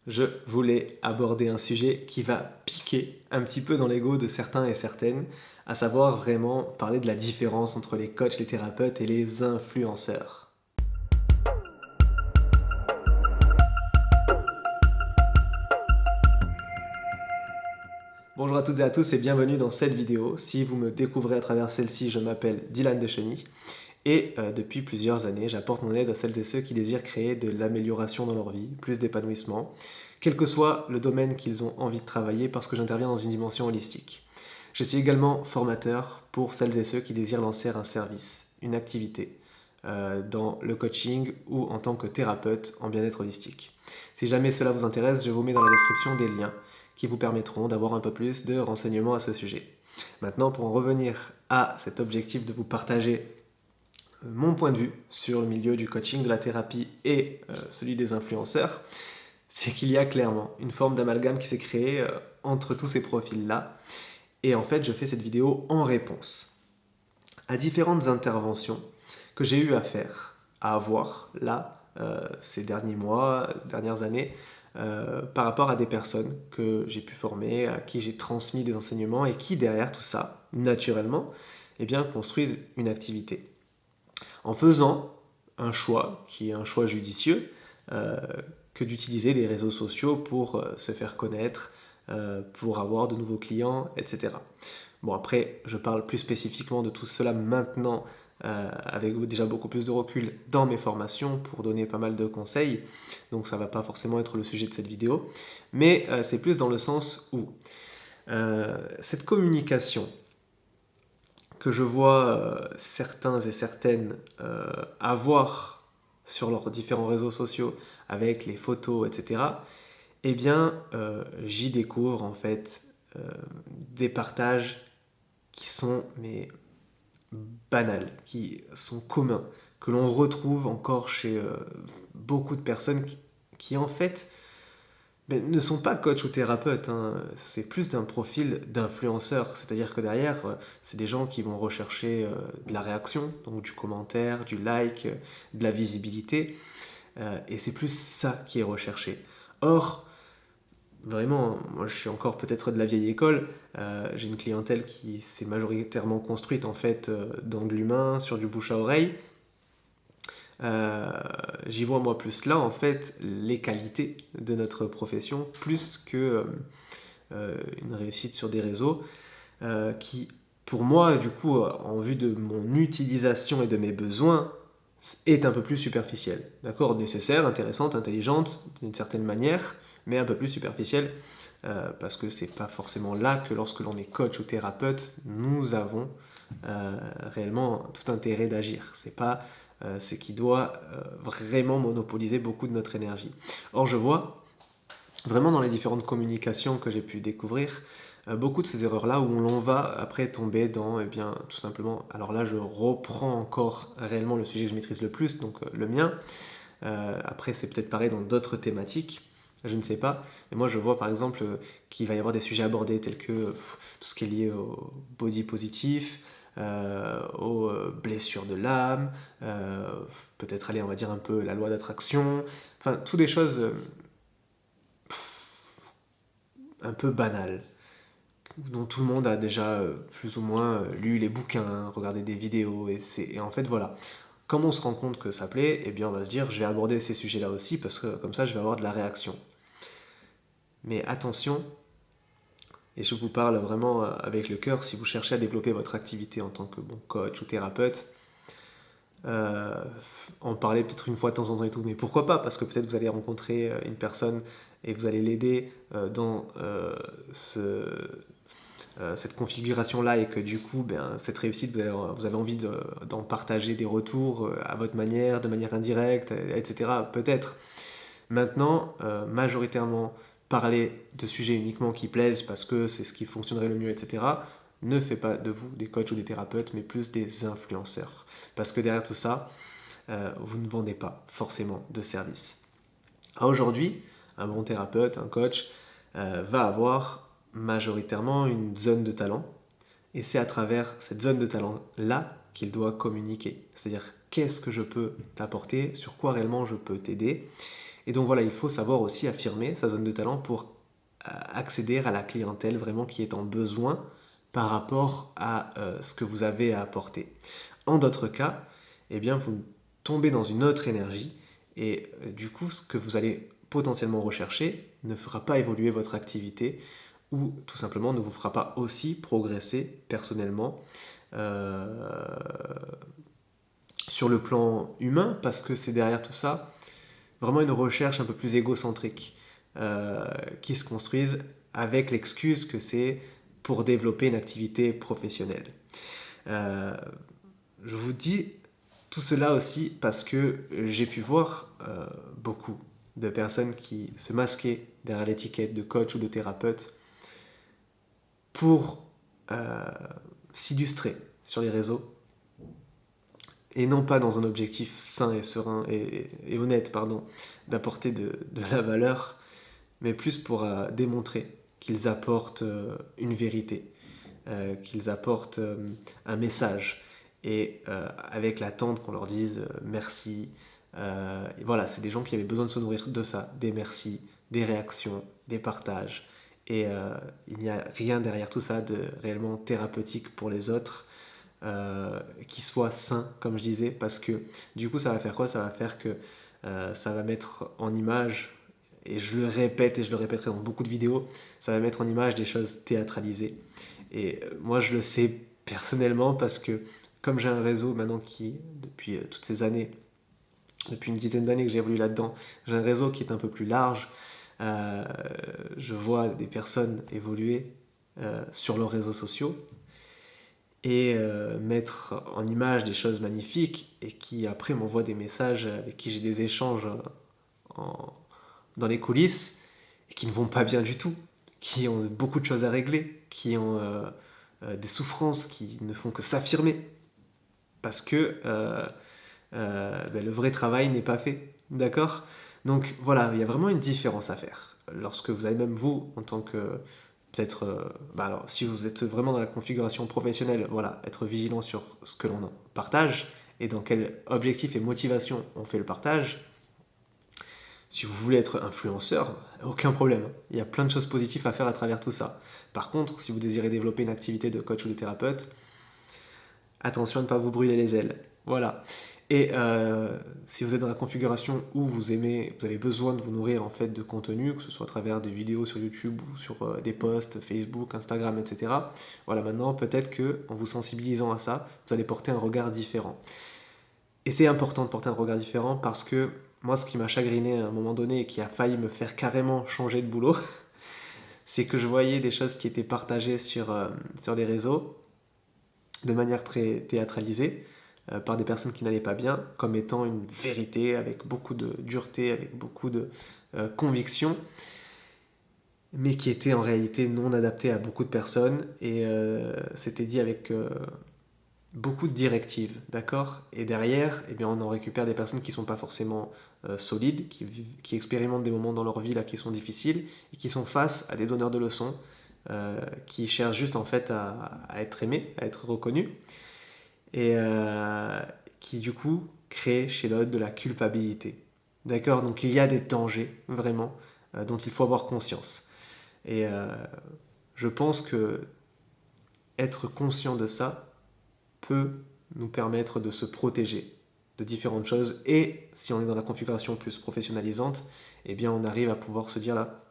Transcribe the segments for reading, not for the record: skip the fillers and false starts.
je voulais aborder un sujet qui va piquer un petit peu dans l'ego de certains et certaines, à savoir vraiment parler de la différence entre les coachs, les thérapeutes et les influenceurs. Bonjour à toutes et à tous et bienvenue dans cette vidéo. Si vous me découvrez à travers celle-ci, je m'appelle Dylan Decheny et depuis plusieurs années, j'apporte mon aide à celles et ceux qui désirent créer de l'amélioration dans leur vie, plus d'épanouissement, quel que soit le domaine qu'ils ont envie de travailler parce que j'interviens dans une dimension holistique. Je suis également formateur pour celles et ceux qui désirent lancer un service, une activité, dans le coaching ou en tant que thérapeute en bien-être holistique. Si jamais cela vous intéresse, je vous mets dans la description des liens qui vous permettront d'avoir un peu plus de renseignements à ce sujet. Maintenant, pour en revenir à cet objectif de vous partager mon point de vue sur le milieu du coaching, de la thérapie et celui des influenceurs, c'est qu'il y a clairement une forme d'amalgame qui s'est créée entre tous ces profils-là. Et en fait, je fais cette vidéo en réponse à différentes interventions que j'ai eu à faire, à avoir là, ces derniers mois, dernières années, par rapport à des personnes que j'ai pu former, à qui j'ai transmis des enseignements et qui, derrière tout ça, naturellement, eh bien, construisent une activité. En faisant un choix, qui est un choix judicieux, que d'utiliser les réseaux sociaux pour se faire connaître, pour avoir de nouveaux clients, etc. Bon, après, je parle plus spécifiquement de tout cela maintenant, avec déjà beaucoup plus de recul dans mes formations pour donner pas mal de conseils. Donc ça ne va pas forcément être le sujet de cette vidéo. Mais c'est plus dans le sens où cette communication que je vois certains et certaines avoir sur leurs différents réseaux sociaux avec les photos, etc., eh bien, j'y découvre en fait des partages qui sont banals, qui sont communs, que l'on retrouve encore chez beaucoup de personnes qui en fait ne sont pas coachs ou thérapeutes, hein. C'est plus d'un profil d'influenceur, c'est-à-dire que derrière, c'est des gens qui vont rechercher de la réaction, donc du commentaire, du like, de la visibilité, et c'est plus ça qui est recherché. Or, vraiment, moi je suis encore peut-être de la vieille école, j'ai une clientèle qui s'est majoritairement construite en fait dans de l'humain, sur du bouche à oreille. J'y vois moi plus là en fait les qualités de notre profession plus que une réussite sur des réseaux qui pour moi du coup en vue de mon utilisation et de mes besoins est un peu plus superficielle, d'accord, nécessaire, intéressante, intelligente d'une certaine manière, mais un peu plus superficielle parce que c'est pas forcément là que lorsque l'on est coach ou thérapeute nous avons réellement tout intérêt d'agir. C'est pas ce qui doit vraiment monopoliser beaucoup de notre énergie. Or, je vois vraiment dans les différentes communications que j'ai pu découvrir, beaucoup de ces erreurs-là où l'on va après tomber dans, eh bien, tout simplement, alors là je reprends encore réellement le sujet que je maîtrise le plus, donc le mien. Après c'est peut-être pareil dans d'autres thématiques, je ne sais pas. Mais moi je vois par exemple qu'il va y avoir des sujets abordés tels que tout ce qui est lié au body positif, aux blessures de l'âme, peut-être aller on va dire un peu la loi d'attraction, enfin toutes des choses un peu banales dont tout le monde a déjà plus ou moins lu les bouquins, regardé des vidéos et en fait voilà. Comme on se rend compte que ça plaît, eh bien on va se dire je vais aborder ces sujets-là aussi parce que comme ça je vais avoir de la réaction. Mais attention, et je vous parle vraiment avec le cœur, si vous cherchez à développer votre activité en tant que bon coach ou thérapeute, euh, en parler peut-être une fois de temps en temps et tout, mais pourquoi pas? Parce que peut-être vous allez rencontrer une personne et vous allez l'aider dans cette configuration-là et que du coup, ben, cette réussite, vous avez envie d'en partager des retours à votre manière, de manière indirecte, etc. Peut-être. Maintenant, majoritairement, parler de sujets uniquement qui plaisent parce que c'est ce qui fonctionnerait le mieux, etc., ne fait pas de vous des coachs ou des thérapeutes, mais plus des influenceurs. Parce que derrière tout ça, vous ne vendez pas forcément de service. Aujourd'hui, un bon thérapeute, un coach, va avoir majoritairement une zone de talent, et c'est à travers cette zone de talent-là qu'il doit communiquer. C'est-à-dire, qu'est-ce que je peux t'apporter, sur quoi réellement je peux t'aider, Et donc voilà, il faut savoir aussi affirmer sa zone de talent pour accéder à la clientèle vraiment qui est en besoin par rapport à ce que vous avez à apporter. En d'autres cas, eh bien, vous tombez dans une autre énergie et du coup, ce que vous allez potentiellement rechercher ne fera pas évoluer votre activité ou tout simplement ne vous fera pas aussi progresser personnellement euh, sur le plan humain, parce que c'est derrière tout ça vraiment une recherche un peu plus égocentrique qui se construise avec l'excuse que c'est pour développer une activité professionnelle. Euh, je vous dis tout cela aussi parce que j'ai pu voir beaucoup de personnes qui se masquaient derrière l'étiquette de coach ou de thérapeute pour s'illustrer sur les réseaux et non pas dans un objectif sain et serein et honnête, pardon, d'apporter de la valeur, mais plus pour démontrer qu'ils apportent une vérité, qu'ils apportent un message, et avec l'attente qu'on leur dise merci. Et voilà, c'est des gens qui avaient besoin de se nourrir de ça, des merci, des réactions, des partages, et il n'y a rien derrière tout ça de réellement thérapeutique pour les autres, qui soit sain, comme je disais, parce que du coup, ça va faire quoi? Ça va faire que ça va mettre en image, et je le répète et je le répéterai dans beaucoup de vidéos, ça va mettre en image des choses théâtralisées. Et moi, je le sais personnellement parce que comme j'ai un réseau maintenant qui, depuis toutes ces années, depuis une dizaine d'années que j'ai évolué là-dedans, j'ai un réseau qui est un peu plus large. euh, je vois des personnes évoluer sur leurs réseaux sociaux et mettre en image des choses magnifiques et qui après m'envoient des messages avec qui j'ai des échanges en- dans les coulisses et qui ne vont pas bien du tout, qui ont beaucoup de choses à régler, qui ont des souffrances qui ne font que s'affirmer parce que le vrai travail n'est pas fait. D'accord? Donc voilà, il y a vraiment une différence à faire. Lorsque vous avez même vous, en tant que peut-être, alors si vous êtes vraiment dans la configuration professionnelle, voilà, être vigilant sur ce que l'on partage et dans quel objectif et motivation on fait le partage. Si vous voulez être influenceur, aucun problème. Il y a plein de choses positives à faire à travers tout ça. Par contre, si vous désirez développer une activité de coach ou de thérapeute, attention à ne pas vous brûler les ailes. Voilà. Et si vous êtes dans la configuration où vous aimez, vous avez besoin de vous nourrir en fait de contenu, que ce soit à travers des vidéos sur YouTube ou sur des posts Facebook, Instagram, etc. Voilà, maintenant peut-être que en vous sensibilisant à ça, vous allez porter un regard différent. Et c'est important de porter un regard différent parce que moi, ce qui m'a chagriné à un moment donné et qui a failli me faire carrément changer de boulot, c'est que je voyais des choses qui étaient partagées sur les réseaux de manière très théâtralisée par des personnes qui n'allaient pas bien, comme étant une vérité avec beaucoup de dureté, avec beaucoup de conviction, mais qui était en réalité non adaptée à beaucoup de personnes et c'était dit avec beaucoup de directives, d'accord? Et derrière, eh bien, on en récupère des personnes qui ne sont pas forcément solides, qui expérimentent des moments dans leur vie là, qui sont difficiles et qui sont face à des donneurs de leçons qui cherchent juste en fait à être aimés, à être reconnus et qui du coup crée chez l'autre de la culpabilité. D'accord? Donc il y a des dangers vraiment dont il faut avoir conscience. Et je pense que être conscient de ça peut nous permettre de se protéger de différentes choses. Et si on est dans la configuration plus professionnalisante, eh bien on arrive à pouvoir se dire là,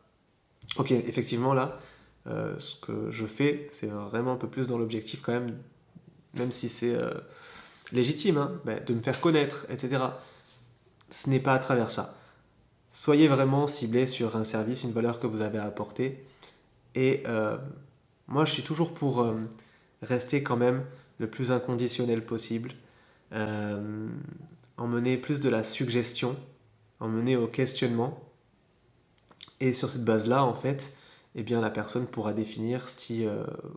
ok, effectivement là, ce que je fais, c'est vraiment un peu plus dans l'objectif quand même si c'est légitime, hein, de me faire connaître, etc. Ce n'est pas à travers ça. Soyez vraiment ciblé sur un service, une valeur que vous avez à apporter. Et moi, je suis toujours pour rester quand même le plus inconditionnel possible, euh, emmener plus de la suggestion, emmener au questionnement. Et sur cette base-là, en fait, eh bien, la personne pourra définir si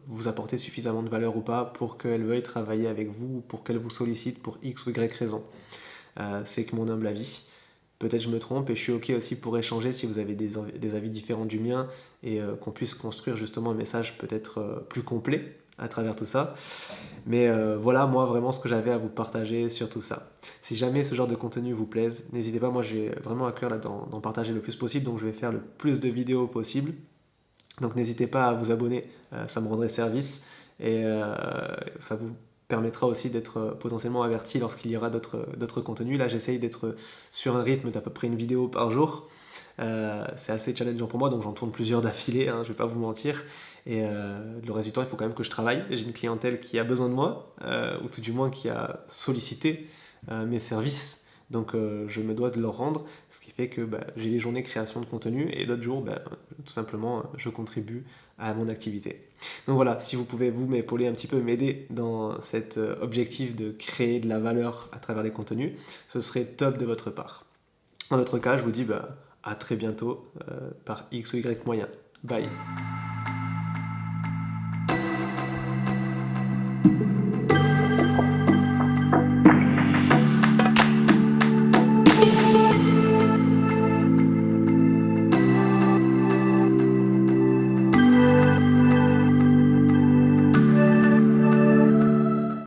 vous apportez suffisamment de valeur ou pas pour qu'elle veuille travailler avec vous ou pour qu'elle vous sollicite pour X ou Y raison. C'est que mon humble avis. Peut-être je me trompe et je suis OK aussi pour échanger si vous avez des avis différents du mien et qu'on puisse construire justement un message peut-être plus complet à travers tout ça. Mais voilà, moi, vraiment, ce que j'avais à vous partager sur tout ça. Si jamais ce genre de contenu vous plaise, n'hésitez pas, moi, j'ai vraiment à cœur là d'en partager le plus possible, donc je vais faire le plus de vidéos possible. Donc n'hésitez pas à vous abonner, ça me rendrait service, et ça vous permettra aussi d'être potentiellement averti lorsqu'il y aura d'autres contenus. Là, j'essaye d'être sur un rythme d'à peu près une vidéo par jour. C'est assez challengeant pour moi, donc j'en tourne plusieurs d'affilée, hein, je vais pas vous mentir. Et le reste du temps, il faut quand même que je travaille. J'ai une clientèle qui a besoin de moi, ou tout du moins qui a sollicité mes services. Donc je me dois de leur rendre, ce qui fait que bah, j'ai des journées création de contenu et d'autres jours, bah, tout simplement, je contribue à mon activité. Donc voilà, si vous pouvez vous m'épauler un petit peu, m'aider dans cet objectif de créer de la valeur à travers les contenus, ce serait top de votre part. En notre cas, je vous dis bah, à très bientôt par X ou Y moyen. Bye.